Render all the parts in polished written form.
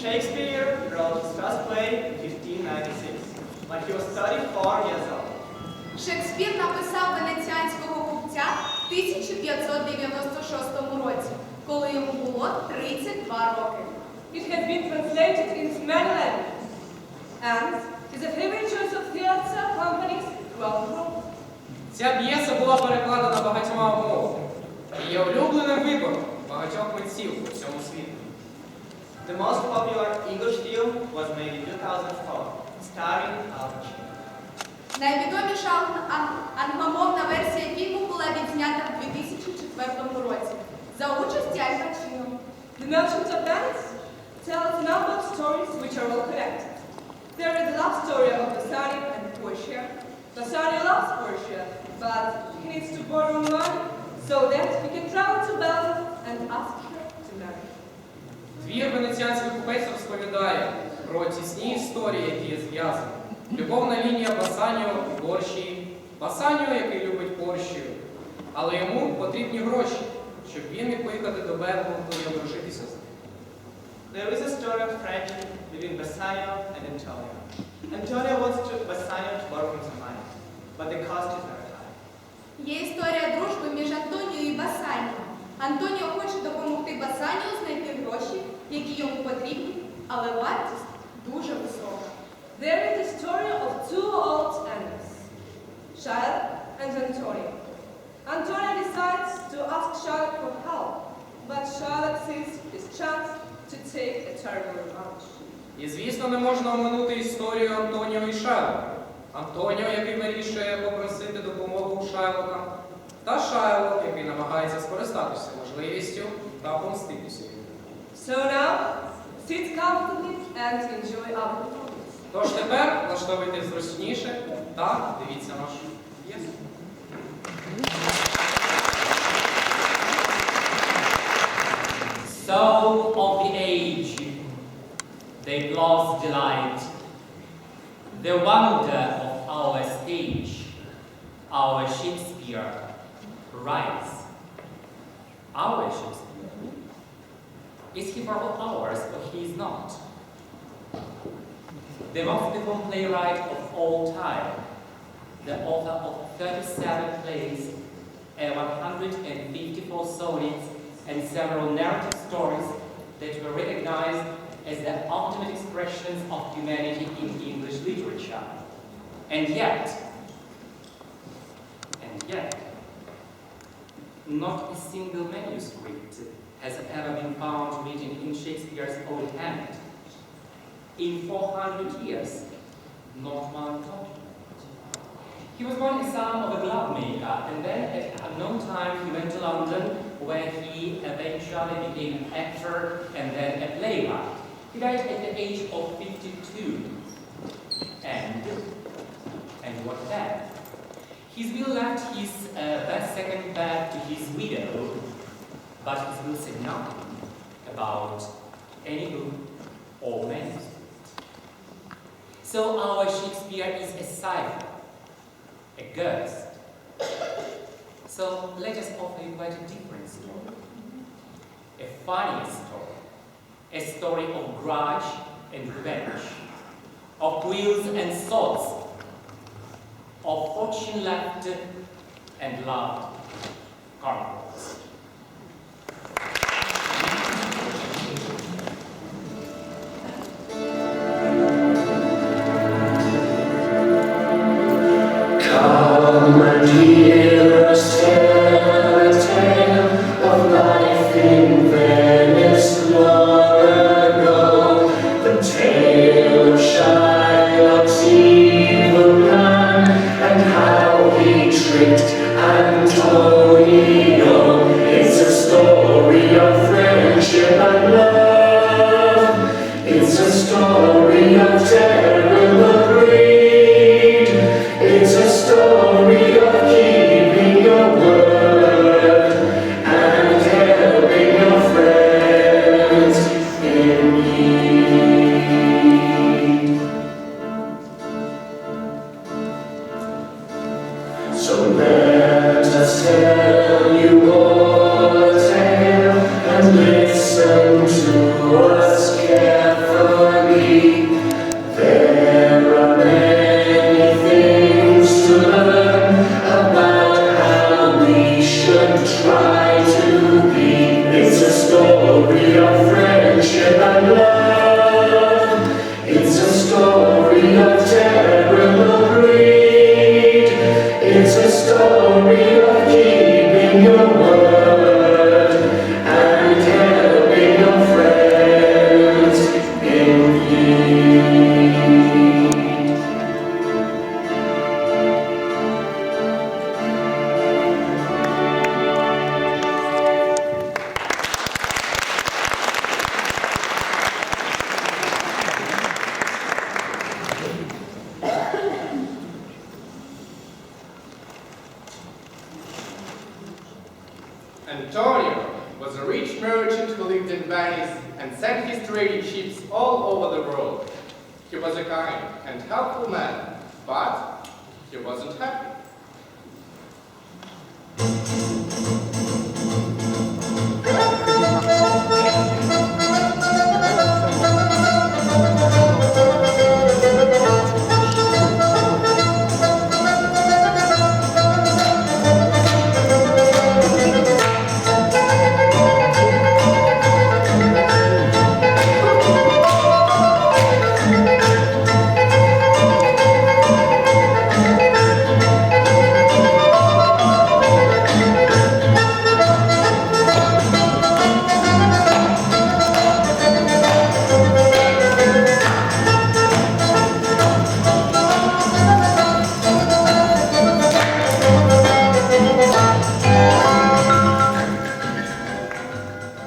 Shakespeare wrote his first play in 1596, when he was 34 years old. Шекспір написав Венеціанського купця в 1596 році, коли йому було 32 роки. It has been translated into many languages and is a favorite choice of theatre companies throughout the world. Ця п'єса була перекладена багатьма мовами і є улюбленим вибором багатьох митців у всьому світі. The most popular English film was made in 2004, starring Al Pacino. Найвідоміша англомовна версія фільму була відзнята в 2004 році за участі Аль Пачіно. The Merchant of Venice tells a number of stories which are all connected. There is the love story of Bassanio and Portia. Bassanio loves Portia, but he needs to borrow money so that he can travel to Belgium and ask her to marry. Твір «Венеціанський купець» розповідає про тісні історії, які є зв'язані. Любовна лінія Басаніо і Поршії. Басаніо, який любить Поршію, але йому потрібні гроші, щоб він міг поїхати до Берліну і одружитися з ним. There is a story of friendship between Bassanio and Antonio. Antonio wants Bassanio to borrow him some money, but the cost is very high. Є історія дружби між Антоніо і Басаніо. Антоніо хоче допомогти Басаніо знайти гроші, які йому потрібні, але вартість дуже висока. There is the story of two old enemies, Charlotte and Antonio. Antonio decides to ask Charlotte for help, but Charlotte sees his chance to take a terrible revenge. І, звісно, не можна оминути історію Антоніо і Шайлока. Антоніо, який вирішує попросити допомогу у Шайлока, та Шайлок, який намагається скористатися можливістю та помститися йому. So now, sit comfortably and enjoy our performance. Тож тепер влаштовуйтесь зручніше та дивіться нашу п'єсу. Soul of the age, they lost delight, the wonder of our stage, our Shakespeare writes. Our Shakespeare. Is he for ours, or he is not? The most beautiful playwright of all time, the author of 37 plays and 154 sonnets and several narrative stories that were recognized as the ultimate expressions of humanity in English literature. And yet, not a single manuscript has ever been found written in Shakespeare's own hand. In 400 years, not one document. He was born the son of a glove maker, and then at an unknown time he went to London, where he eventually became an actor and then a playwright. He died at the age of 52. And what then? His will left his second bed to his widow, but his will said nothing about any book or manuscript. So our Shakespeare is a cipher, a ghost. So let us offer you quite a different story. A funny story. A story of grudge and revenge, of wheels and swords, of fortune left and loved carnivals. Come and hear us tell a tale of life in Venice long ago. The tale of Shylock's evil plan and how he tricked Antonio. his trading ships all over the world. He was a kind and helpful man, but he wasn't happy.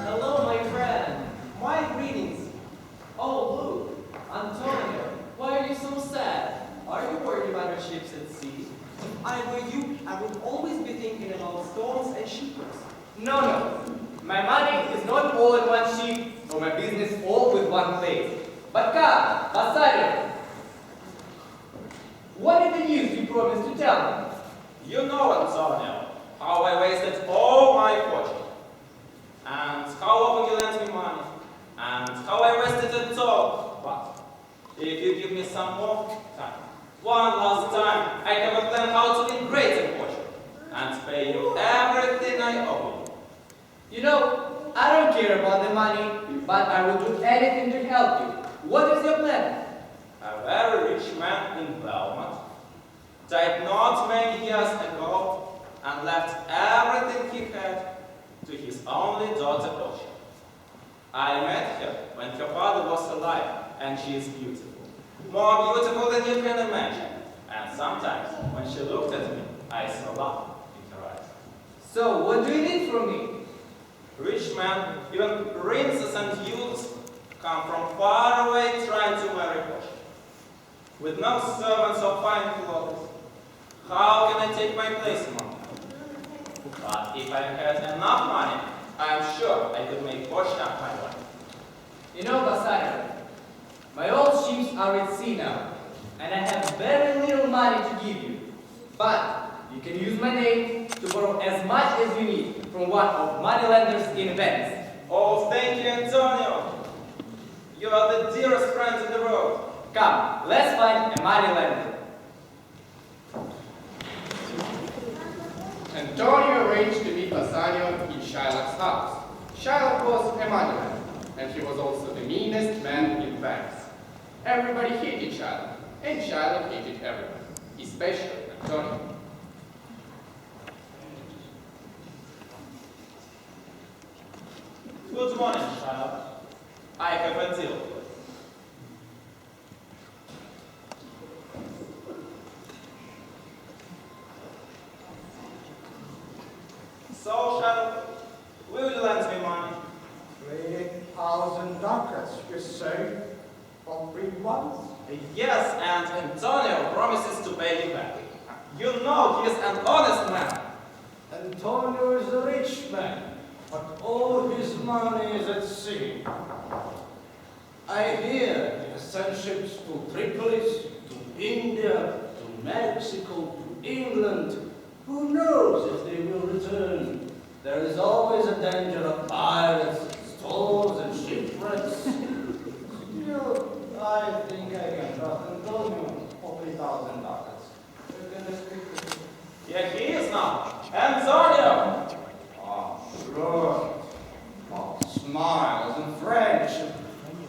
Hello, my friend. My greetings. Oh, look, Antonio, why are you so sad? Are you worried about your ships at sea? If I were you, I would always be thinking about storms and shipwrecks. No, no. My money is not all in one ship, nor my business all with one place. But come, Vassario, what is the news you promised to tell me? You know, Antonio, how I wasted all my fortune. And how often you lent me money. And how I wasted it all. But if you give me some more time, one last time, I have a plan how to win greater fortune. And pay you everything I owe you. You know, I don't care about the money, but I will do anything to help you. What is your plan? A very rich man in Belmont died not many years ago and left everything he had to his only daughter Portia. I met her when her father was alive, and she is beautiful. More beautiful than you can imagine. And sometimes, when she looked at me, I saw love in her eyes. So, what do you need from me? Rich men, even princes and youths, come from far away trying to marry Portia. With no servants or fine clothes, how can I take my place among them? But if I had enough money, I am sure I could make Portia my wife. You know, Vassario, my old ships are at sea now, and I have very little money to give you. But you can use my name to borrow as much as you need from one of moneylenders in Venice. Oh, thank you, Antonio. You are the dearest friend in the world. Come, let's find a moneylender. Antonio arranged to meet Bassanio in Shylock's house. Shylock was a moneyman, and he was also the meanest man in Venice. Everybody hated Shylock, and Shylock hated everyone, especially Antonio. Good morning, Shylock. I have a deal. So, Shylock, will you lend me money? 3,000 ducats, you say, for 3 months? Yes, and Antonio promises to pay you back. You know he is an honest man. Antonio is a rich man, but all his money is at sea. I hear he has sent ships to Tripolis, to India, to Mexico, to England. Who knows if they will return? There is always a danger of pirates, storms, and shipwrecks. Still, I think I can trust Antonio for 3,000 ducats. Here he is now. Antonio! Oh, good. Oh, smiles and friendship.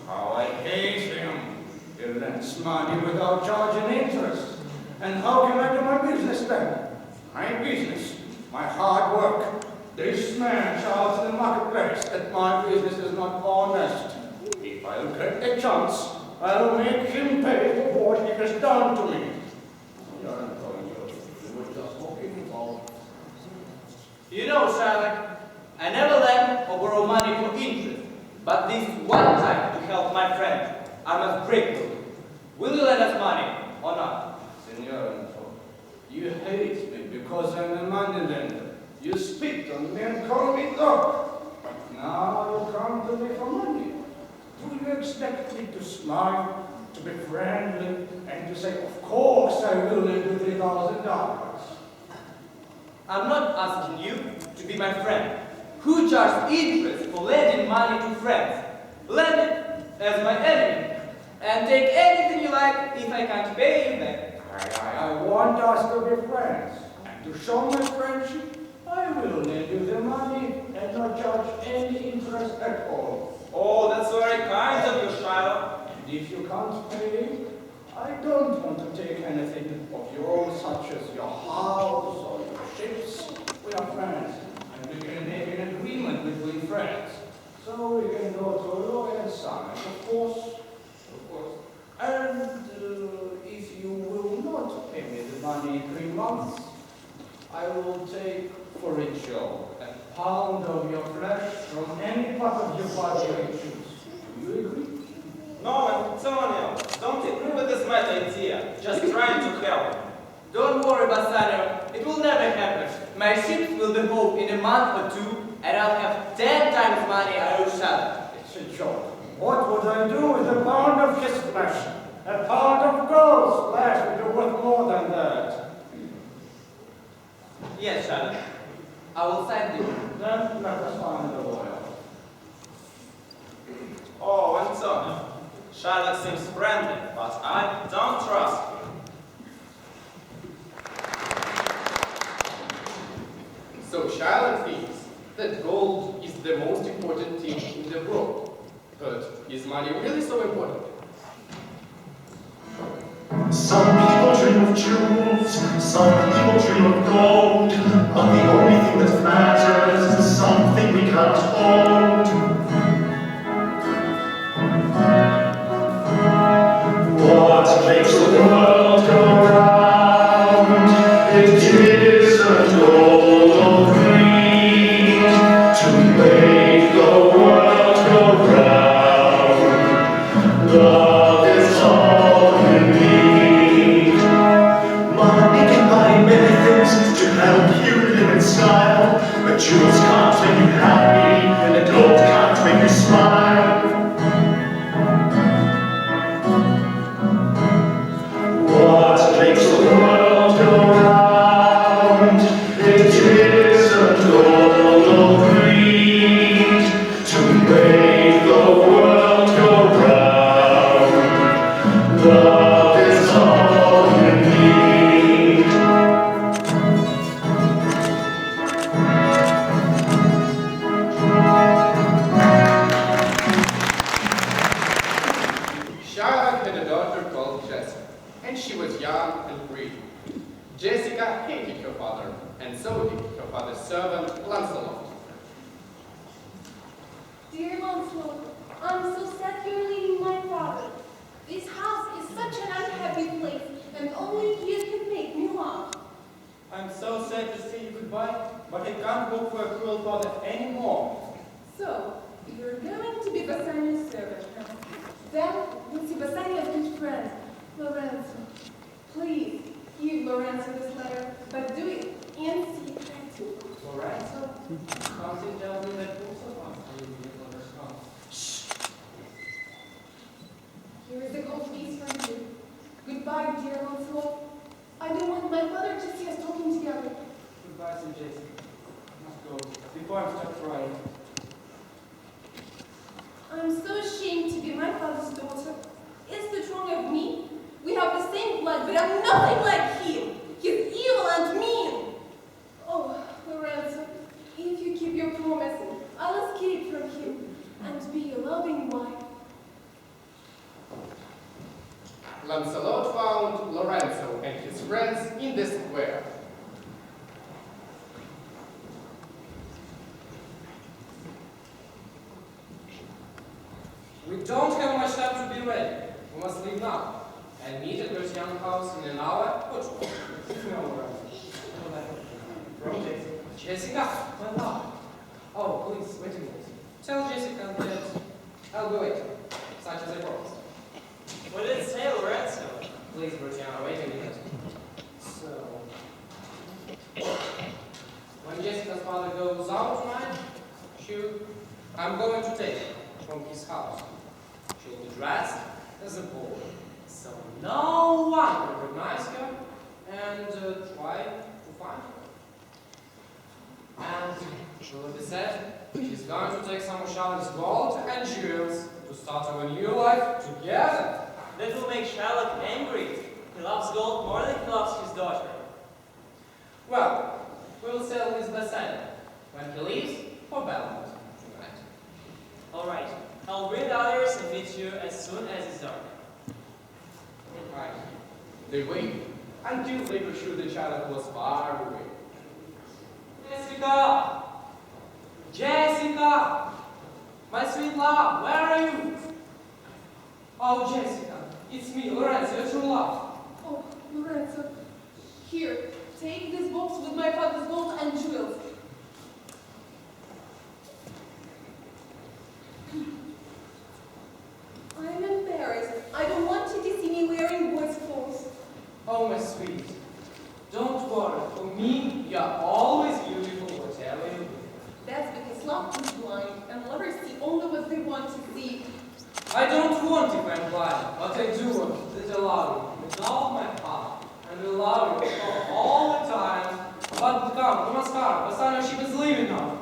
How I hate him. He lends money without charging interest. And how can I do my business then? My business, my hard work. This man shouts in the marketplace that my business is not honest. If I'll get a chance, I'll make him pay for what he has done to me. You know, Shylock, I never lend or borrow money for interest, but this one time to help my friend, I must break the rule. Will you lend us money or not? Senor, you hate me because I'm a moneylender. You spit on me and call me dog. But now you come to me for money. Do you expect me to smile, to be friendly, and to say, of course I will lend you $3,000? I'm not asking you to be my friend. Who charges interest for lending money to friends? Lend it as my enemy. And take anything you like if I can't pay you back. I want us to be friends. And to show my friendship, I will lend you the money and not charge any interest at all. Oh, that's very kind of you, Shiloh. And if you can't pay, I don't want to take anything of your own, such as your house or your ships. We are friends, and we can make an agreement between friends. So we can go to a lawyer and sign, of course. And if you will not pay me the money in 3 months, I will take for a joke a pound of your flesh from any part of your body I choose. Do you agree? No, Antonio, don't agree with this mad idea. Just trying to help. Don't worry, Bassanio. It will never happen. My ships will be home in a month or 2, and I'll have 10 times money I owe Shadow. It's a joke. What would I do with a pound of his flesh? A pound of gold flesh would be worth more than that. Yes, Shadow. I will sign the deal. Then let us find the lawyer. Oh, Antonio. Shylock seems friendly, but I don't trust him. So Shylock thinks that gold is the most important thing in the world. But is money really so important? Some people dream of jewels, some people dream of gold, but the only thing that matters is something we can't hold. What makes the world go round? It isn't gold or greed to make the world go round. Love is all you need. Money can buy many things to help you live in style, but jewels can't make you happy, and gold can't make you smile. What makes the world go round? It isn't gold or greed to make the world go round. Love is all you need. Shylock had a daughter called Jessica, and she was young and pretty. Jessica hated her father, and so did her father's servant, Lancelot. Dear Lancelot, I'm so sad you're leaving my father. This house is such an unhappy place, and only you can make me laugh. I'm so sad to say you goodbye, but I can't work for a cruel father anymore. So, you're going to be Bassanio's servant now. Then, we'll see Bassanio's good friend, Lorenzo. Please, give Lorenzo this letter, but do it in secret. Lorenzo, something tells me that both of us are in the other house. Here is a gold piece for you. Goodbye, dear Lancelot. I don't want my father to see us talking together. Goodbye, St. Jason. I must go before I start crying. I'm so ashamed to be my father's daughter. Is it wrong of me? We have the same blood, but I'm nothing like him. He's evil and mean. Oh, Lorenzo, if you keep your promise, I'll escape from him and be a loving wife. Lancelot found Lorenzo and his friends in the square. We don't have much time to be ready. We must leave now and meet at Venicean's house in an hour or 2. From Jessica, my love. Oh, please, wait a minute. Tell Jessica that I'll go wait, such as I promised. What did it say, Lorenzo? Please, Luciano, wait a minute. So, when Jessica's father goes out tonight, I'm going to take her from his house. She'll be dressed as a boy, so no one recognized her and tried to find her. And Willoughby said she's going to take some of Charlotte's gold and jewels to start a new life together. That will make Sherlock angry. He loves gold more than he loves his daughter. Well, we will settle this Bassanio when he leaves for Belmont tonight. All right. I'll bring the others and meet you as soon as it's dark. Right. They waited until they were sure the child was far away. Jessica! Jessica! My sweet love, where are you? Oh, Jessica, it's me, Lorenzo, your true love. Oh, Lorenzo, here, take this box with my father's gold and jewels. I'm embarrassed. I don't want you to see me wearing boys' clothes. Oh, my sweet, don't worry. For me, you're always beautiful, whatever you do. That's because love is blind, and lovers see only what they want to see. I don't want if I'm blind, but I do want that I love you with all my heart, and will love you for all the time. But come, we must hurry. Bassanio ship is leaving now.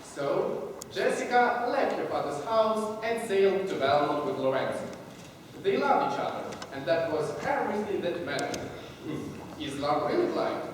So, Jessica left her father's house and sailed to Belmont with Lorenzo. They loved each other, and that was everything that mattered. Is love really blind?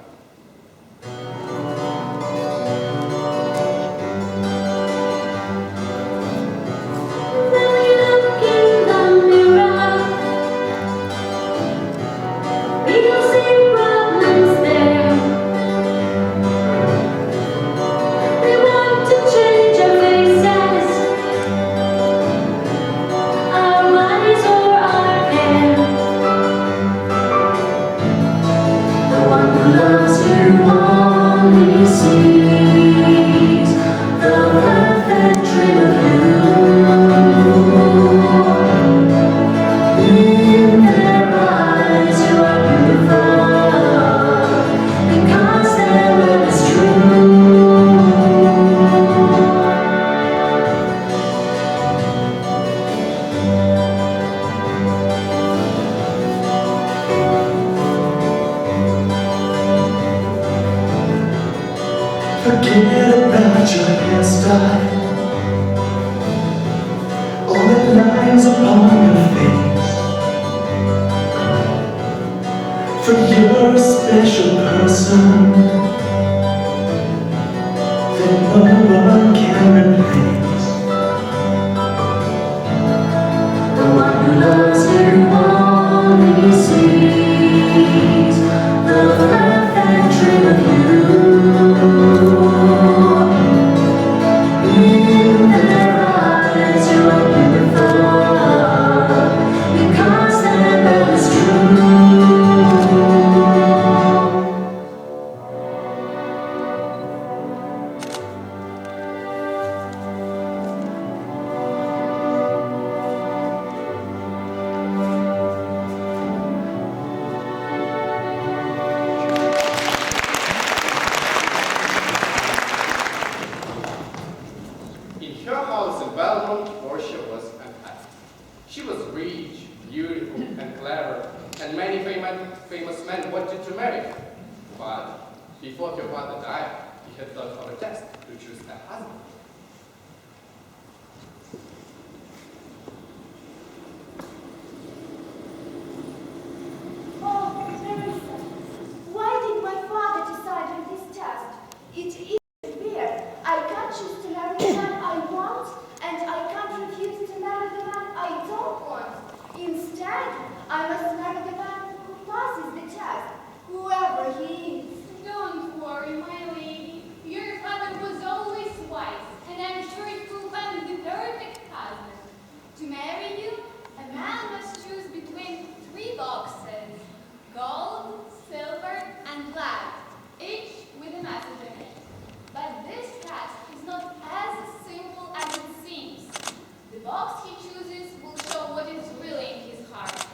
Forget about your hairstyle, all the lines upon your face. For you're a special person that no one can replace. The one who loves you only sees the perfect dream of you. In their eyes you are beautiful, because their love is true. In her house in Belmont, Portia was unhappy. She was rich, beautiful, and clever, and many famous men wanted to marry her. But before her father died, he had thought of a test to choose a husband. Oh, Teresa, why did my father decide on this test? It is weird. I can't choose to marry the man I want, and I can't refuse to marry the man I don't want. Instead, I must marry the man who passes the test, whoever he is. Don't worry, my lady. Your father was always wise, and I'm sure it will find the perfect husband. To marry you, a man must choose between 3 boxes: gold, silver, and black, each with a message in it. But this task is not as simple as it seems. The box he chooses will show what is really in his heart.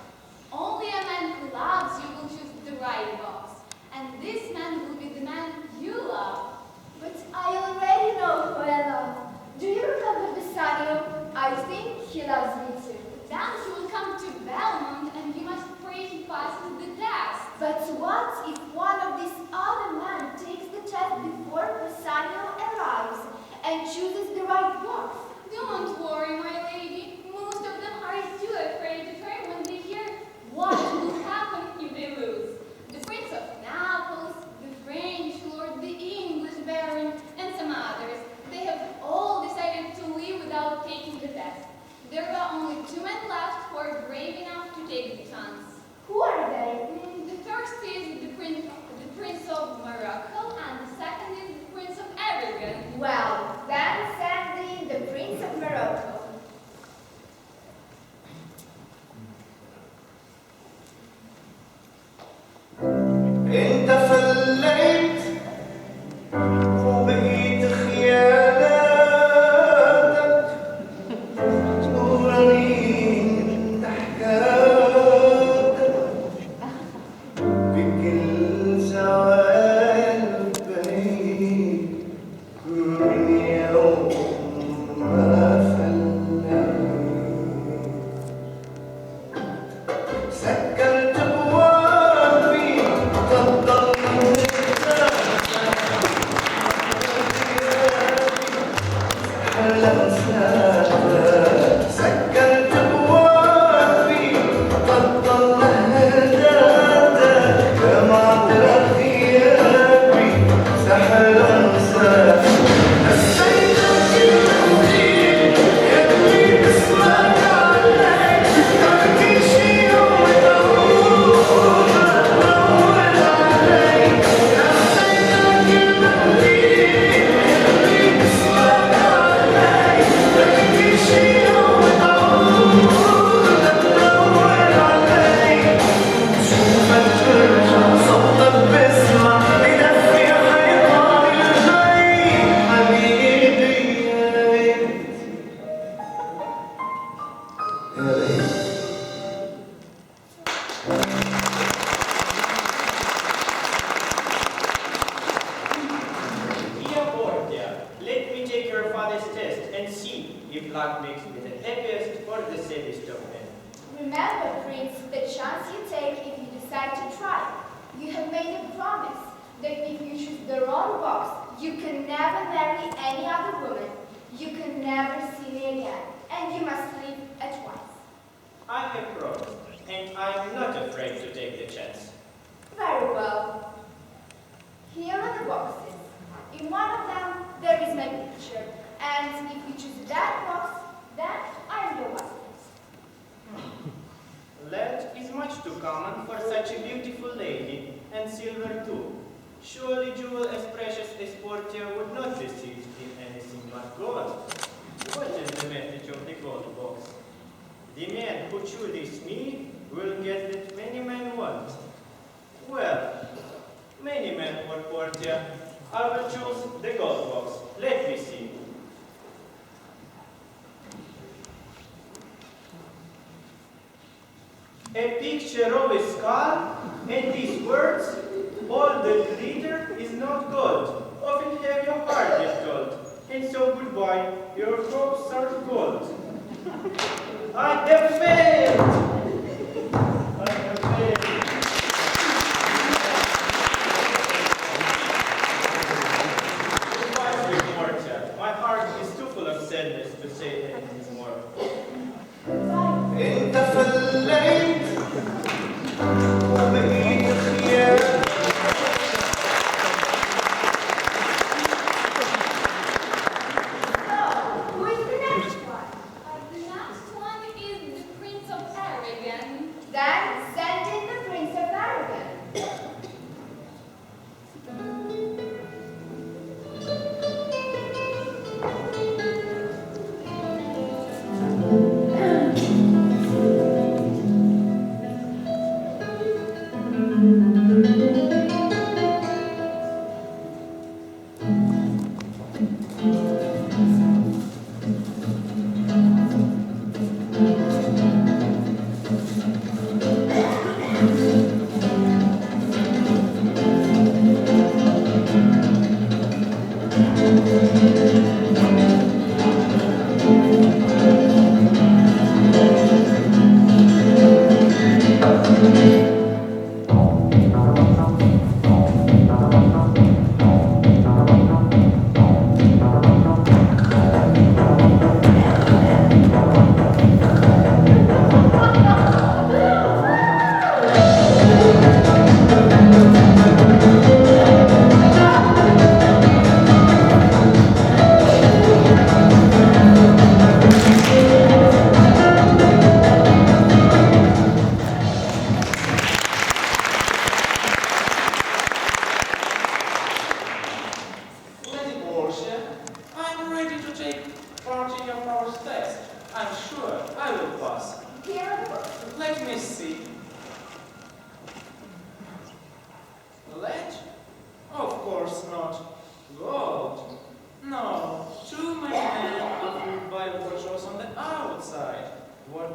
Only a man who loves you will choose the right box, and this man will be the man you love. But I already know who I love. Do you remember Bassanio? I think He loves me too. Then he will come to Belmont and you must pray he passes the test. But what if one of these other men takes the test before Bassanio arrives and chooses the right box? Don't worry, my lady. Most of them are too afraid to try when they hear what will happen if they lose. The Prince of Naples, the French Lord, the English Baron, and some others, they have all decided to leave without taking the test. There were only 2 men left who are brave enough to take the chance. Who are they? The first is the Prince of Morocco, and the second is the Prince of Aragon. Well, then send in the Prince of Morocco. انت فليت وبقيت خياناتك توراني تحكاتك بكل زوال بعيد من يوم ما فليت سكرت بوابي تضل سكرت بوابي تضل هداتك كما غيابي سحر انساك نسيتك المدير يبني باسمك علي تركي شي Dear Portia, let me take your father's test and see if luck makes me the happiest or the saddest of men. Remember, Prince, the chance you take if you decide to try. You have made a promise that if you choose the wrong box, you can never marry any other woman. You can never see me again, and you must leave at once. I have promised, and I am not afraid to take the chance. Very well. Here are the boxes. In one of them, there is my picture, and if you choose that box, then I am your wife. Lead is much too common for such a beautiful lady, and silver too. Surely jewel as precious as Portia would not deceive in anything but gold. What is the message of the gold box? The man who chooses me will get that many men want. Well, many men for Portia. I will choose the gold box. Let me see. A picture of a skull and these words, all that glitter is not gold. Often have your heart get gold, and so goodbye, your hopes are gold. I have failed! I have failed. Goodbye, sweet Portia. My heart is too full of sadness to say anything more. انت فليت وبقيت خياناتك So, who is the next one? The next one is the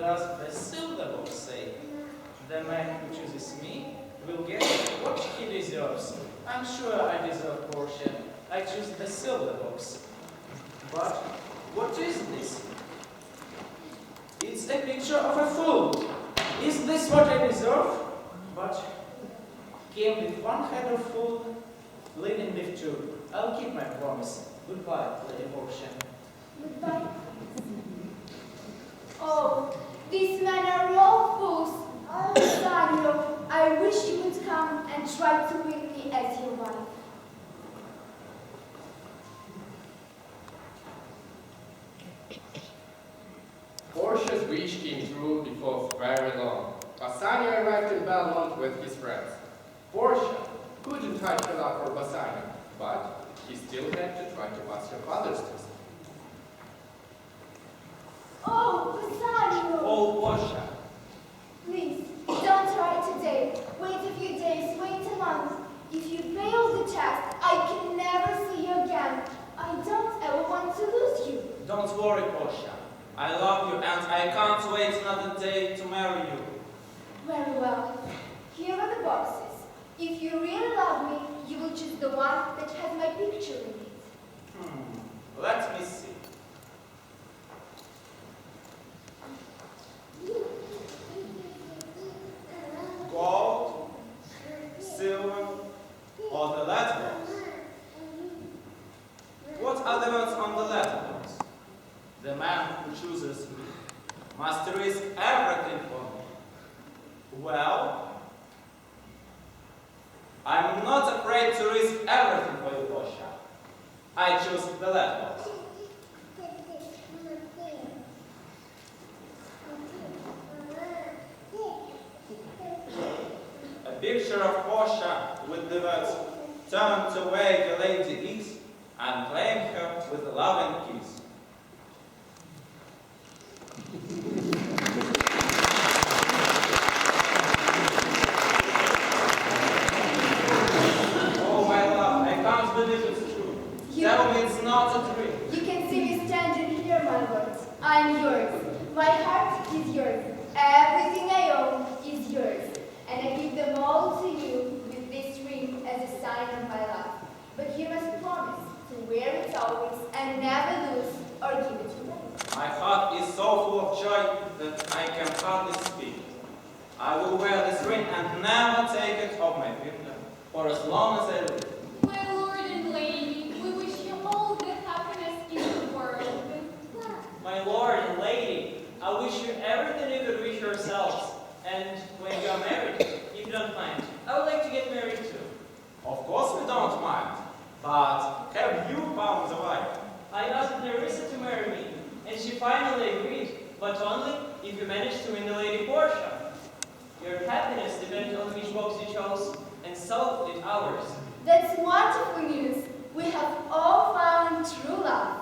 does the silver box say? The man who chooses me will get what he deserves. I'm sure I deserve Portia. I choose the silver box. But what is this? It's a picture of a fool. Is this what I deserve? But came with one head of fool, leaving with two. I'll keep my promise. Goodbye, Lady Portia. Goodbye. Oh, these men are all fools. Oh, Daniel, I wish you would come and try to win me as your wife. Portia's wish came true before very long. Bassanio arrived in Belmont with his friends. Portia couldn't hide her love for Bassanio, but he still had to try to pass her father's test. Oh, Bassanio! Oh, Portia. Please, don't try today. Wait a few days, wait a month. If you fail the test, I can never see you again. I don't ever want to lose you. Don't worry, Portia. I love you and I can't wait another day to marry you. Very well. Here are the boxes. If you really love me, you will choose the one that has my picture in it. Let me see. Gold, silver, or the letterbox? What are the words on the letterbox? The man who chooses me must risk everything for me. Well, I'm not afraid to risk everything for you, Portia. I choose the letterbox. A picture of Portia with the words, "Turn away the lady is," and claim her with a loving kiss. Oh, my love, I can't believe it's true. Tell me it's not a dream. You can see me standing here, my lord. I'm yours. My heart is yours. Everything I own is yours. And I give them all to you with this ring as a sign of my love. But you must promise to wear it always and never lose or give it away. My heart is so full of joy that I can hardly speak. I will wear this ring and never take it off my finger for as long as I live. My lord and lady, we wish you all the happiness in the world. My lord and lady, I wish you everything you could wish yourselves. And when you are married, if you don't mind, I would like to get married too. Of course we don't mind, but have you found the wife? I asked Nerissa to marry me, and she finally agreed, but only if you manage to win the Lady Portia. Your happiness depends on which box you chose, and so did ours. That's wonderful news. We have all found true love.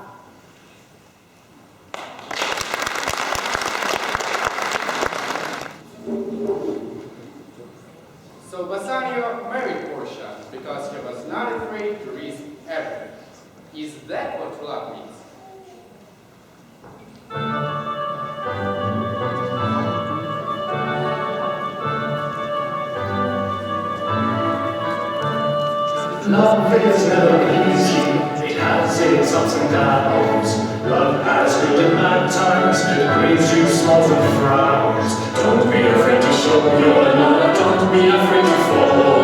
So Bassanio married Portia because he was not afraid to risk everything. Is that what love means? Love is never easy, it has its ups and downs. Love has good and bad times, it brings you smiles and frowns. Don't be afraid to show your love, don't be afraid to fall.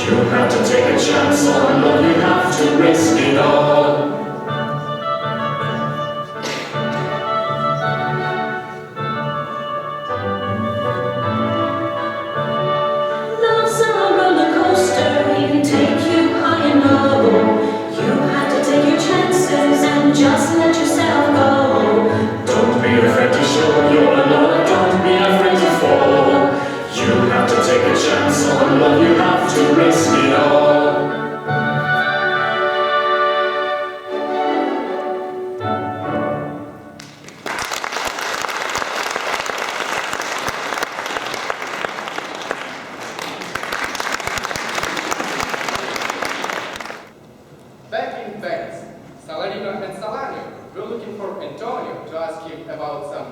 You have to take a chance on love, you have to risk it all. Love's a roller coaster, it can take you high and low. You have to take your chances and just let yourself go. Don't be afraid to show your love, don't be afraid to fall. You have to take a chance on love, you have to risk it all.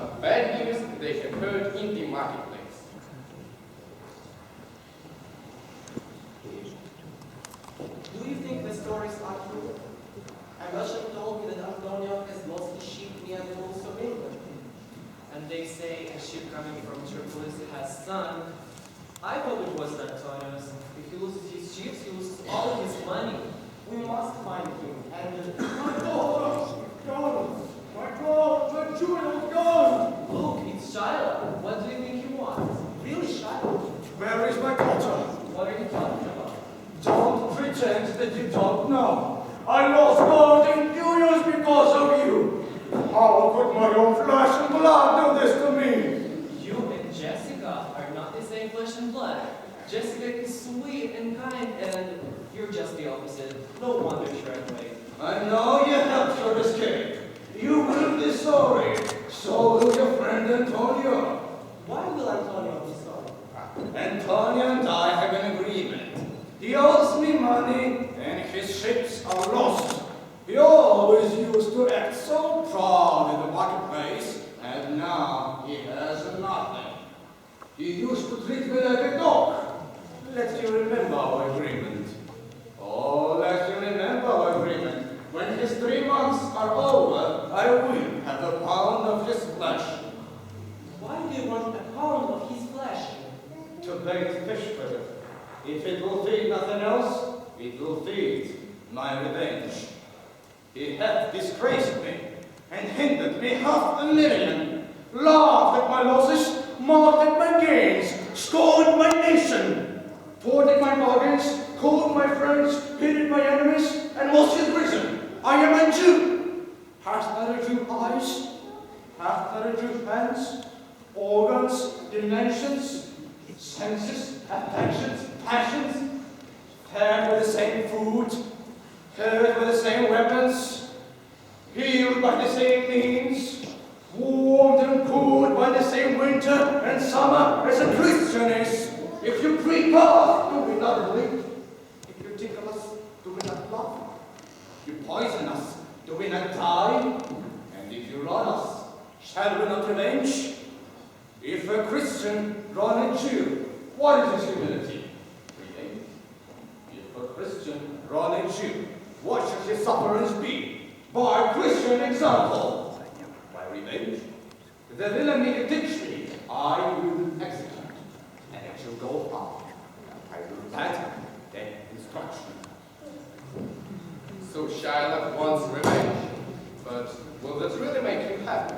of bad news they had heard in the marketplace. Do you think the stories are true? A merchant told me that Antonio has lost his ship near the coast of England. And they say a ship coming from Tripolis has sunk. I hope it was Antonio's. If he loses his ships, he loses all his money. We must find him and... My daughter! Gone! My God, the jewel gone! Look, it's Shiloh. What do you think he wants? Really, Shiloh? Where is my daughter? What are you talking about? Don't pretend that you don't know. I lost gold and jewels because of you. How could my own flesh and blood do this to me? You and Jessica are not the same flesh and blood. Jessica is sweet and kind, and you're just the opposite. No wonder she ran away. I know you helped her escape. You will be sorry. So will your friend Antonio. Why will Antonio be sorry? Antonio and I have an agreement. He owes me money, and his ships are lost. He always used to act so proud in the marketplace, and now he has nothing. He used to treat me like a dog. Let you remember our agreement. Oh, let you remember our agreement. When his 3 months are over, I will have a pound of his flesh. Why do you want a pound of his flesh? To bait fish for it. If it will feed nothing else, it will feed my revenge. He hath disgraced me and hindered me $500,000, laughed at my losses, mocked at my gains, scorned my nation, thwarted my bargains, called my friends, hated my enemies, and was his prison. I am a Jew. Hast thou a Jew eyes? Hath thou a Jew hands, organs, dimensions, senses, affections, passions, fed with the same food, fed with the same weapons, healed by the same means, warmed and cooled by the same winter and summer as a Christian is. If you preach us, do we not believe? If you tickle us, do we not love? You poison us, do we not die? And if you run us, shall we not revenge? If a Christian run a Jew, what is his humility? Revenge. If a Christian run a Jew, what should his sufferance be? By Christian example. By revenge. The villain make a dictionary, I will execute, and it shall go up. I will pattern that instruction. So Shylock wants revenge, but will this really make him happy?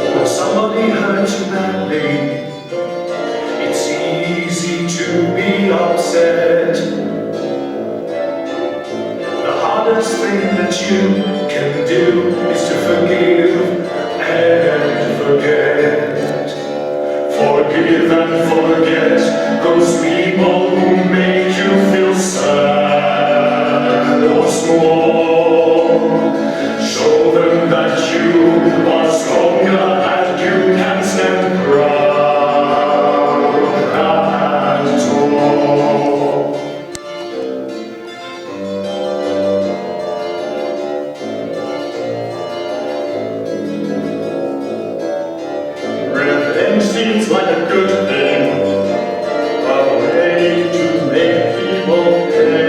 When somebody hurts you badly, it's easy to be upset. The hardest thing that you can do is to forgive and forget. Forgive and forget those people who make you feel sad or small. Show them that you are stronger and you can stand proud and tall. Revenge seems like a good thing, a way to make people pay.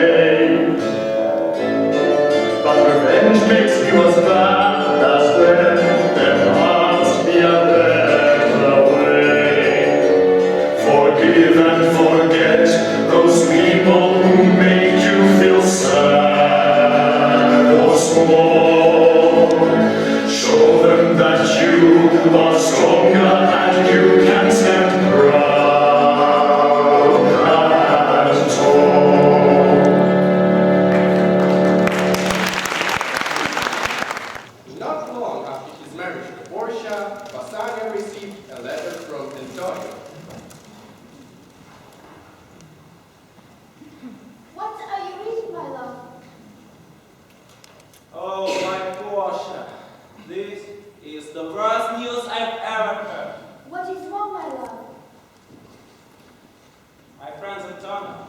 Antonio,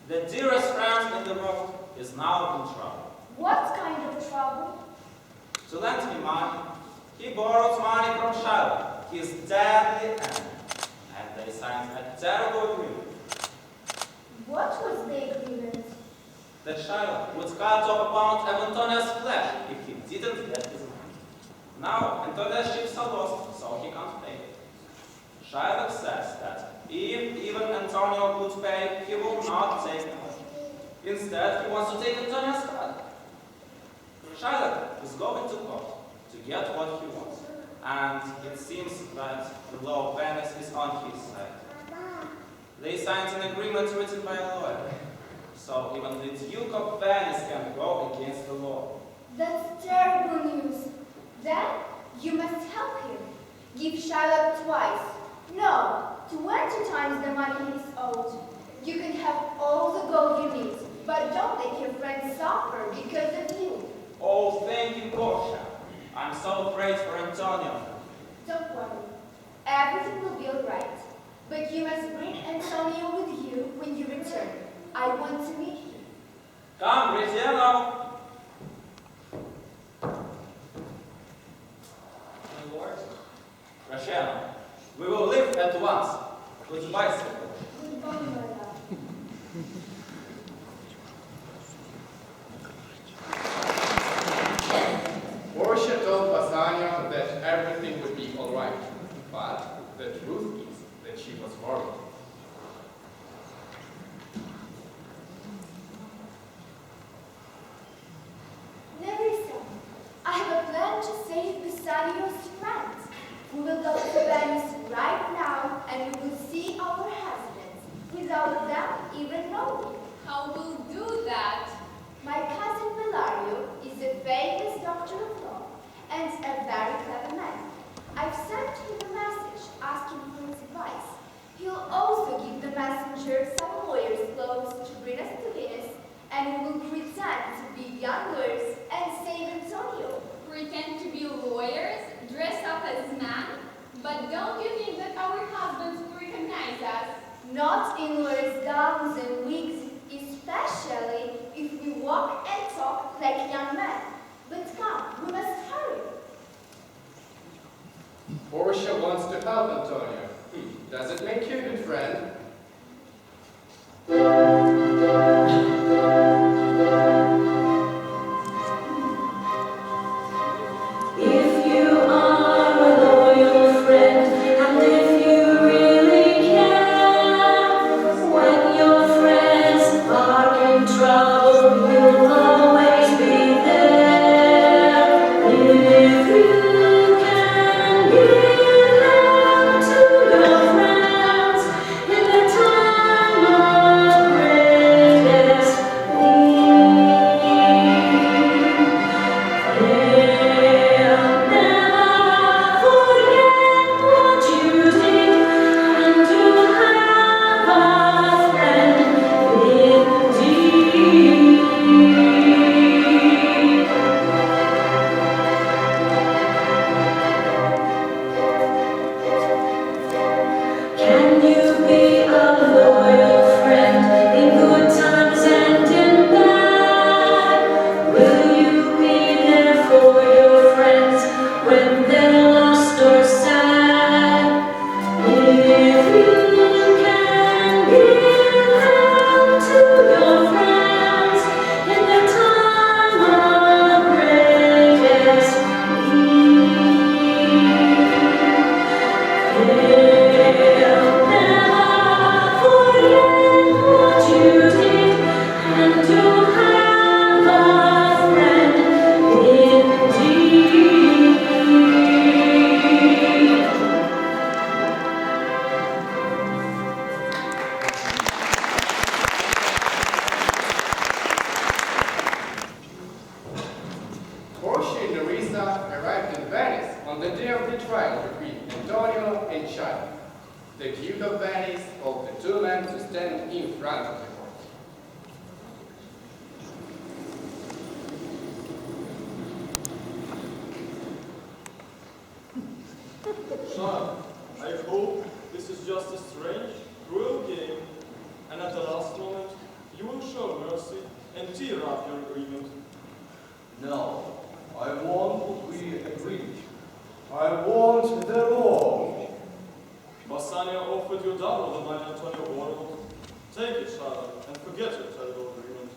the dearest friend in the world, is now in trouble. What kind of trouble? To lend me money, he borrowed money from Shiloh, his deadly enemy, and they signed a terrible agreement. What was the agreement? That Shiloh would cut off a pound of Antonio's flesh if he didn't get his money. Now Antonio's ships are lost, so he can't pay. Shiloh says that if even Antonio could pay, he will not take the money. Instead, he wants to take Antonio's cut. Shiloh is going to court to get what he wants, and it seems that the law of Venice is on his side. They signed an agreement written by a lawyer, so even the Duke of Venice can go against the law. That's terrible news. Then you must help him. Give Shiloh twice. No, 20 times the money he's owed. You can have all the gold you need, but don't let your friends suffer because of you. Oh, thank you, Portia. I'm so afraid for Antonio. Don't worry. Everything will be all right. But you must bring Antonio with you when you return. I want to meet him. Come, Graziano. My lord, Graziano, we will leave at once. Goodbye, sir. Goodbye, my love. Portia told Bassanio that everything would be all right, but the truth is that she was worried. Nerissa, I have a plan to save Bassanio's friends. We will go to Venice right now and we will see our husbands without them even knowing. How will do that? My cousin Bellario is a famous doctor of law and a very clever man. I've sent him a message asking for his advice. He'll also give the messenger some lawyer's clothes to bring us to Venice, and we will pretend to be young lawyers and save Antonio. Pretend to be lawyers, dress up as men, but don't you think that our husbands will recognize us? Not in lawyers' gowns and wigs, especially if we walk and talk like young men. But come, we must hurry. Portia wants to help Antonio. Does it make you a good friend? If you are a loyal friend, and if you really care, when your friends are in trouble, you'll always be there. If you can give help to your friends in the time of greatest need, they'll never forget what you did, and you have a friend indeed. Can you be a loyal friend in good times and in bad? Will you be there for your friends when they're lost or sad? If you can give help to your friends in their time of greatest need, they'll never forget what you did, and you have a friend indeed. Portia and Nerissa arrived in Venice on the day of the trial between Antonio and Shiloh. The Duke of Venice called the two men to stand in front of the court. Shiloh, I hope this is just a strange, cruel game, and at the last give you double the money Antonio borrowed. Take it, Charlotte, and forget your terrible agreement.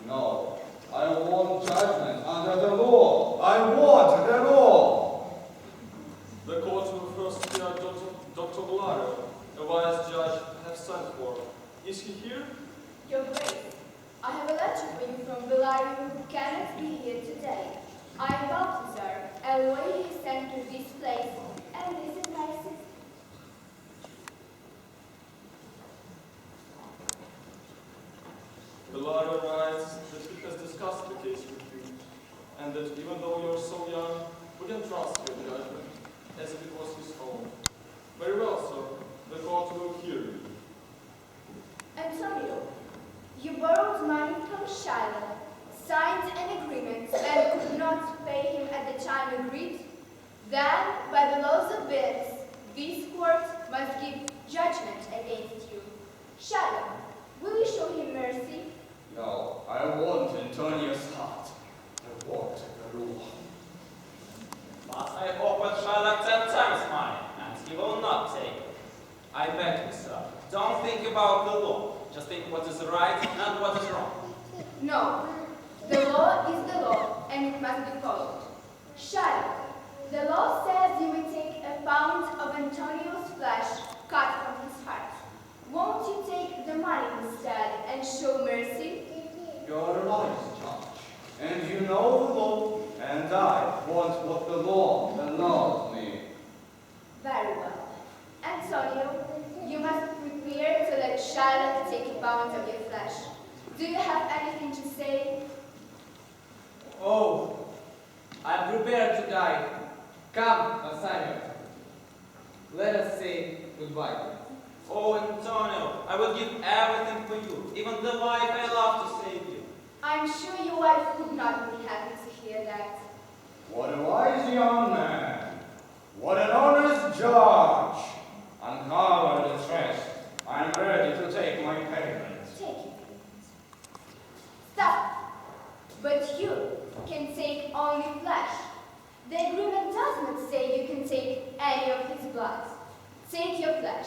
No, I want judgment under the law. I want the law. The court will first hear Dr. Valario, a wise judge I have sent for. Is he here? Your Grace, I have a letter for you from Valario who cannot be here today. I am Balthazar, a lawyer he sent to this place, and this is my sister. Valario writes that he has discussed the case with you, and that even though you are so young, we can trust your judgment, as if it was his own. Very well, sir. The court will hear you. Antonio, you borrowed money from Shiloh, signed an agreement, and could not pay him at the time agreed. Then, by the laws of Venice, this court must give judgment against you. Shiloh, will you show him mercy? No, I want Antonio's heart. I want the law. But I offered Shylock 10 times money, and he will not take it. I beg you, sir, don't think about the law. Just think what is right and what is wrong. No, the law is the law, and it must be followed. Shiloh, the law says you may take a pound of Antonio's flesh cut from his heart. Won't you take the money instead and show mercy? You're right, Judge. And you know the law, and I want what the law allows me. Very well. Antonio, you must prepare to let Charlotte take a pound of your flesh. Do you have anything to say? Oh, I'm prepared to die. Come, Bassanio. Let us say goodbye. Oh, Antonio, I will give everything for you, even the life I love to save you. I'm sure your wife would not be happy to hear that. What a wise young man. What an honest judge. Uncovered the chest. I'm ready to take my payment. Take it. Stop. But you can take only flesh. The agreement does not say you can take any of his blood. Take your flesh.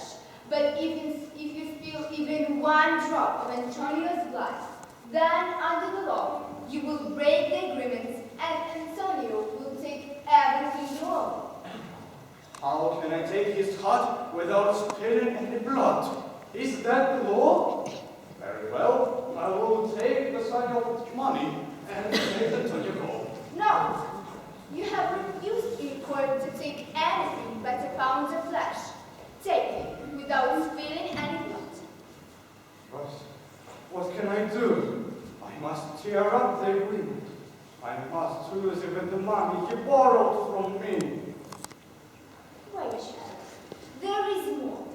But if you spill even one drop of Antonio's blood, then under the law, you will break the agreement and Antonio will take everything you own. How can I take his heart without spilling any blood? Is that the law? Very well, I will take the Signor's money and let Antonio go. No, you have refused in court to take anything but a pound of flesh. Take it without spilling any blood. But what can I do? I must tear up the agreement. I must lose even the money he borrowed from me. Wait, child. There is more.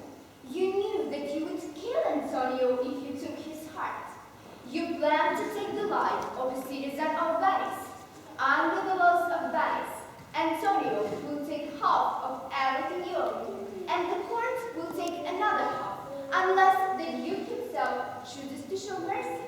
You knew that you would kill Antonio if you took his heart. You planned to take the life of a citizen of Venice. Under the laws of Venice, Antonio will take half of everything you own, and the court will take another half, unless the Duke himself chooses to show mercy.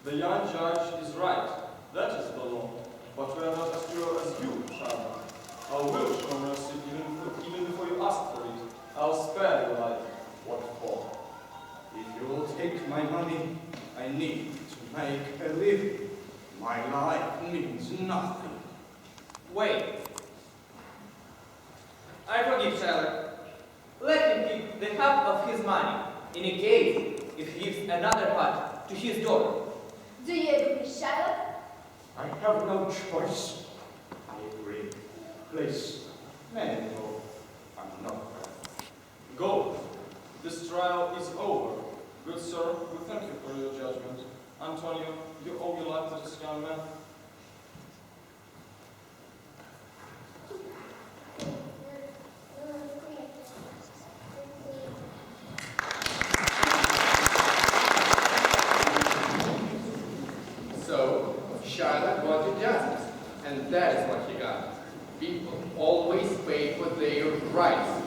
The young judge is right. That is the law. But we are not as pure as you, Charlotte. I will show mercy even before you ask for it. I'll spare your life. What for? If you will take my money, I need to make a living. My life means nothing. Wait. I forgive Shylock. Let him keep the half of his money, in a case if he gives another part to his daughter. Do you agree, Shylock? I have no choice. I agree. Please, let me go. I'm not ready. Go. This trial is over. Good sir, we thank you for your judgment. Antonio, you owe your life to this young man. So, Shylock wanted justice, and that is what he got. People always pay for their rights.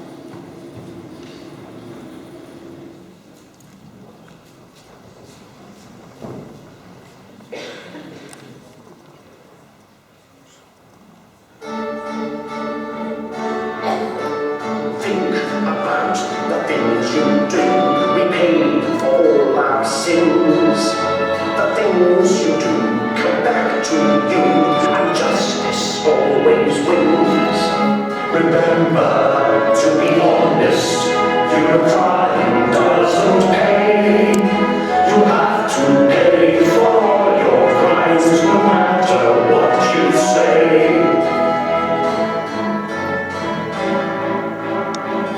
The things you do, we pay for all our sins. The things you do come back to you, and justice always wins. Remember to be honest, your crime doesn't pay. You have to pay for all your crimes, no matter what you say.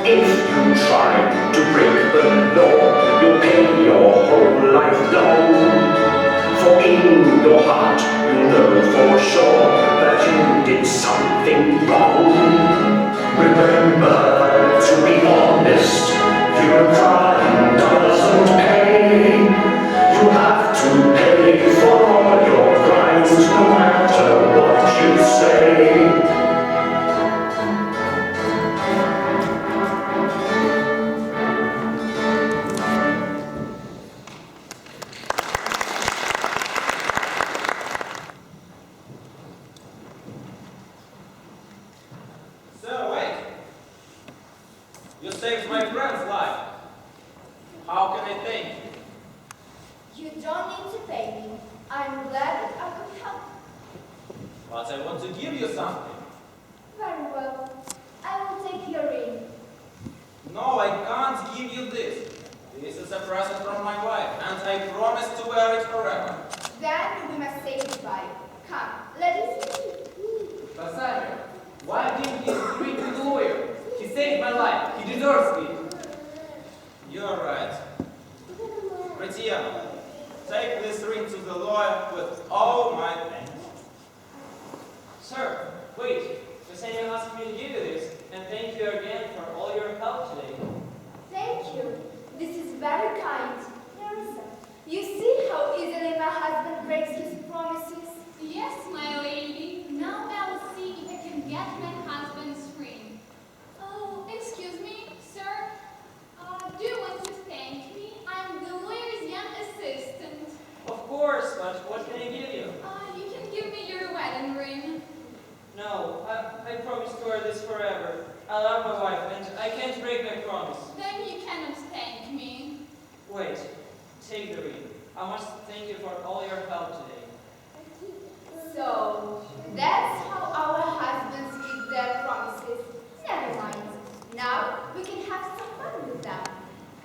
If you try to break the law, you'll pay your whole life long. For in your heart, you know for sure that you did something wrong. Remember to be honest, your crime doesn't pay. You have to pay for all your crimes, no matter what you say. So, wait. You saved my friend's life. How can I thank you? You don't need to pay me. I'm glad that I could help. But I want to give you something. Very well. I will take your ring. No, I can't give you this. This is a present from my wife, and I promise to wear it forever. Then we must say goodbye. Come, let us leave. Bassanio, why didn't he speak to the lawyer? He saved my life. He deserves it. You're right. Retiano, take this ring to the lawyer with all my thanks. Sir, wait. Bassanio asked me to give you this, and thank you again for all your help today. Thank you. This is very kind. Nerissa, you see how easily my husband breaks his promises? Yes, my lady. Now I will see if I can get my husband's ring. Oh, excuse me, sir. Do you want to thank me? I'm the lawyer's young assistant. Of course, but what can I give you? You can give me your wedding ring. No, I promise to wear this forever. I love my wife, and I can't break my promise. Then you cannot thank me. Wait, take the ring. I must thank you for all your help today. So, that's how our husbands keep their promises. Never mind. Now, we can have some fun with them.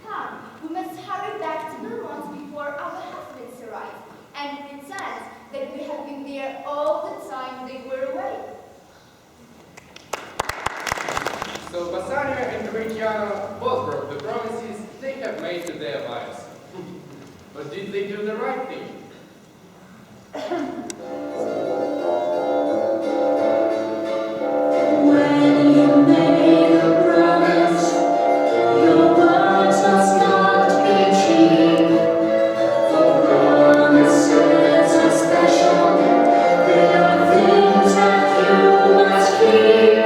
Come, we must hurry back to Belmont before our husbands arrive and pretend that we have been there all the time they were away. So Bassanio and Ricciano both broke the promises they have made to their wives. But did they do the right thing? When you make a promise, your words must not be cheap. For promises are special, they are things that you must keep.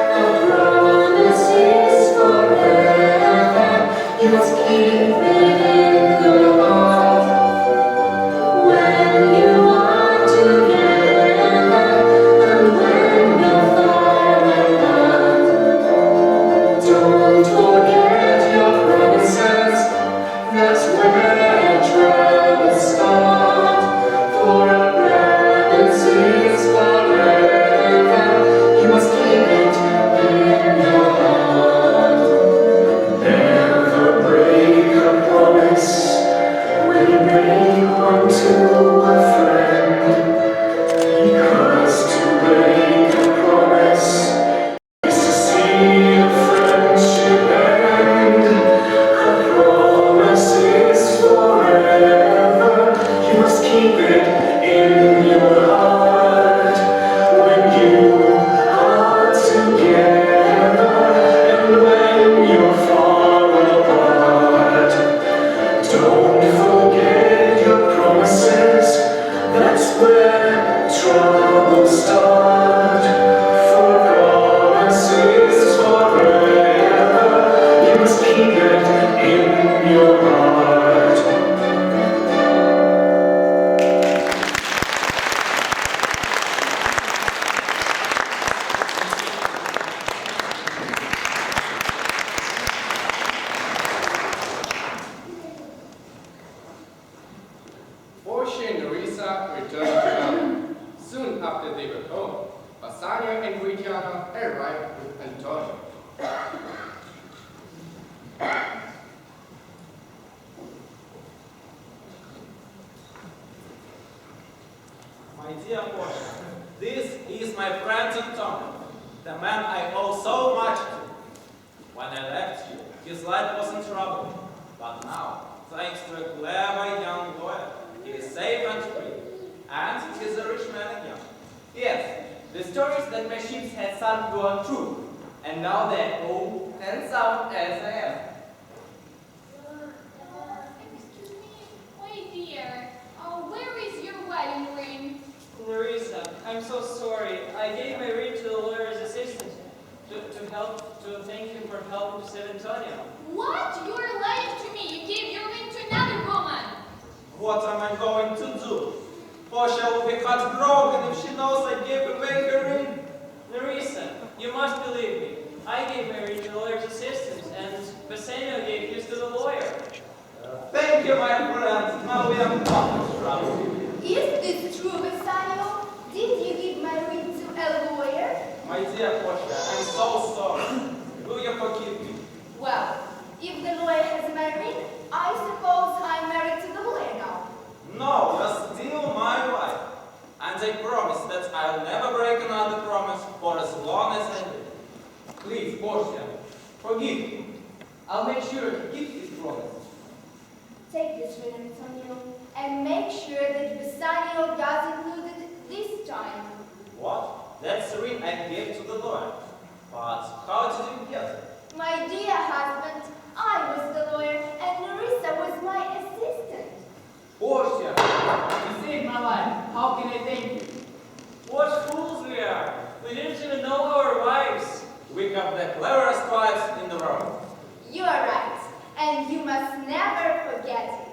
A promise is forever, you must keep it in your heart. When you are together, and when you're far apart, don't forget your promises. That's where trouble starts. For a promise is forever, you must keep it in your heart. Never break Bassanio arrived with Antonio. My dear Portia, this is my friend Antonio, the man I owe so much to. When I left you, his life was in trouble. But now, thanks to a clever young lawyer, he is safe and free. And he is a rich man again. Yes, the stories that my ships had sunk were true, and now they're home and sound as I am. Excuse me, my dear. Where is your wedding ring? Larissa, I'm so sorry. I gave my ring to the lawyer's assistant to thank him for helping to save Antonio. What? You are lying to me. You gave your ring to another woman. What am I going to do? Portia will be heartbroken if she knows I gave away her ring. Larissa, you must believe me. I gave my ring to the lawyer's assistant, and Bassanio gave his to the lawyer. Thank you, my friend. Now we are not in trouble. Is this true, Bassanio? Did you give my ring to a lawyer? My dear Portia, I'm so sorry. Will you forgive me? Well, if the lawyer has my ring, I suppose I'm married to the lawyer now. No, you're still my wife. And I promise that I'll never break another promise for as long as I live. Please, Portia, forgive me. I'll make sure he keeps his promise. Take this ring, Antonio, and make sure that Bassanio does include it this time. What? That's the ring I gave to the lawyer. But how did you get it? My dear husband, I was the lawyer and Larissa was my assistant. Portia, you saved my life. How can I thank you? What fools we are! We didn't even know our wives. We have the cleverest wives in the world. You are right, and you must never forget it.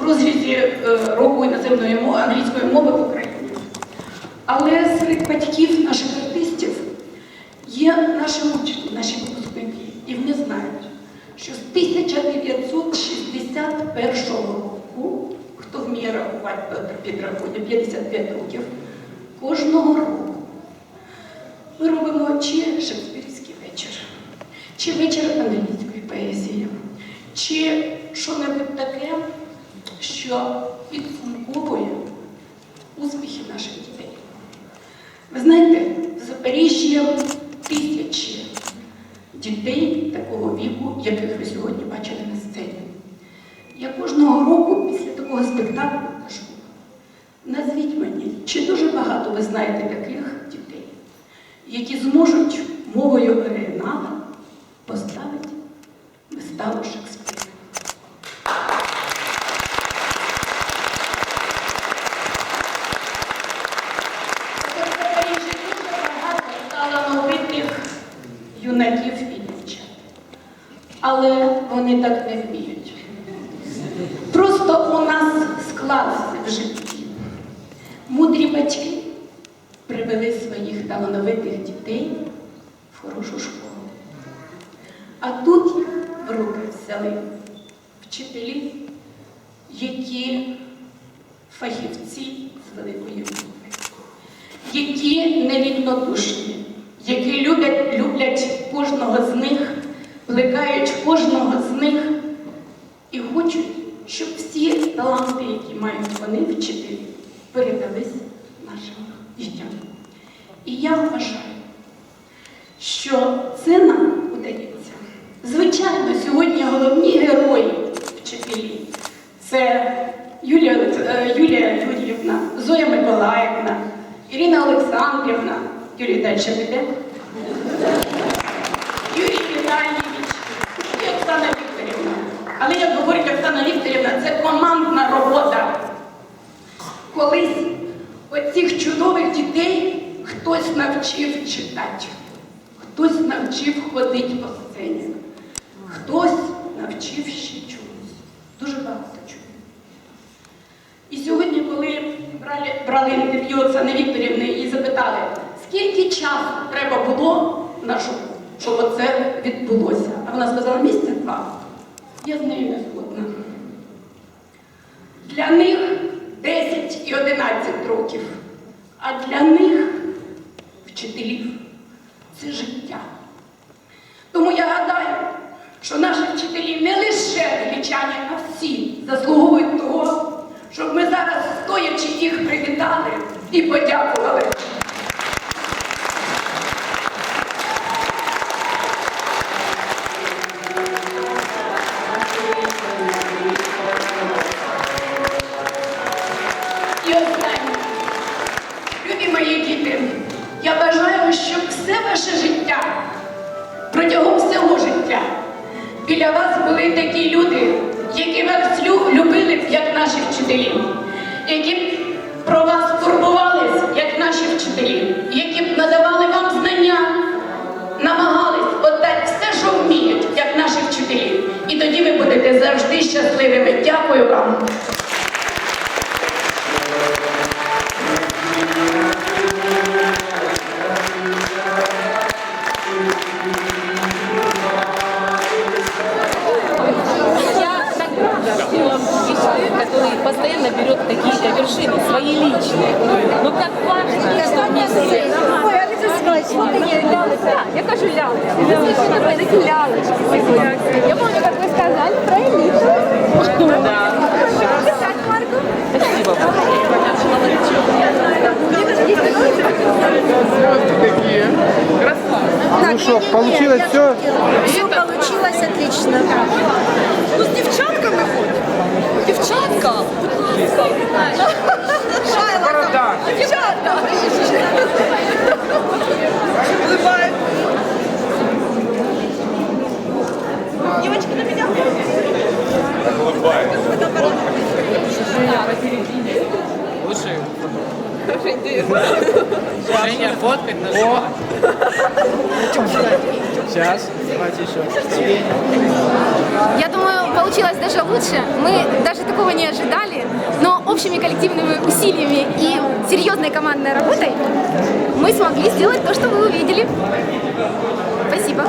розрізі року іноземної мови, англійської мови в Україні. Але серед батьків наших артистів є наші учні, наші випускники, і вони знають, що з 1961 року, хто вміє рахувати підрахунок, 55 років, кожного року ми робимо чи шекспірівський вечір, чи вечір англійської поезії, чи що-небудь таке, що підсумковує успіхи наших дітей. Ви знаєте, в Запоріжжі тисячі дітей такого віку, яких ви сьогодні бачили на сцені. Я кожного року після такого спектаклю кажу, назвіть мені, чи дуже багато ви знаєте таких дітей, які зможуть мовою оригіналу поставити виставу Шекспіра. Юнаків і дівчат. Але вони так не вміють. Просто у нас склалося в житті. Мудрі батьки привели своїх талановитих дітей в хорошу школу. А тут їх в руки взяли вчителі, які фахівці з великої мови, які невіднодушні, які люблять кожного з них, плекають кожного з них і хочуть, щоб всі таланти, які мають вони, вчителі, передались нашим дітям. І я вважаю, що це нам удається. Звичайно, сьогодні головні герої вчителі – це Юлія Юріївна, Зоя Миколаївна, Ірина Олександрівна, Юрій далі веде, Юрій Віталійович і Оксана Вікторівна. Але, як говорить Оксана Вікторівна, це командна робота. Колись оцих чудових дітей хтось навчив читати, хтось навчив ходити по сцені, хтось навчив ще чомусь. Дуже багато чого. І сьогодні, коли брали інтерв'ю Оксани Вікторівни і запитали, скільки часу треба було, щоб оце відбулося. А вона сказала, місяця 2. Я з нею не згодна. Для них 10 і 11 років, а для них, вчителів, це життя. Тому я гадаю, що наші вчителі не лише дівчані, а всі заслуговують того, щоб ми зараз, стоячи, їх привітали і подякували. І останнє. Любі мої діти, я бажаю, щоб все ваше життя, протягом всього життя, біля вас були такі люди, які вас любили, як наші вчителі, які б про вас турбувались, як наші вчителі, які б надавали вам знання, намагались отдати все, що вміють, як наші вчителі. І тоді ви будете завжди щасливими. Дякую вам. Который постоянно берет какие-то вершины, свои личные. Но как важно, что вместе. Ой, а ты что такие лялочки? Я кажу лялочки. Я помню, как вы сказали про элиту. Да. Спасибо большое. Какие? Ну что, получилось все? Все получилось отлично. Ну, с девчонками хоть. Девчатка. Борода. Девчатка. Улыбает. Девочка на меня. Улыбает. Лучше Женя, фоткать нажимай. Сейчас, давайте еще. Я думаю, получилось даже лучше. Мы даже такого не ожидали, но общими коллективными усилиями и серьезной командной работой мы смогли сделать то, что вы увидели. Спасибо.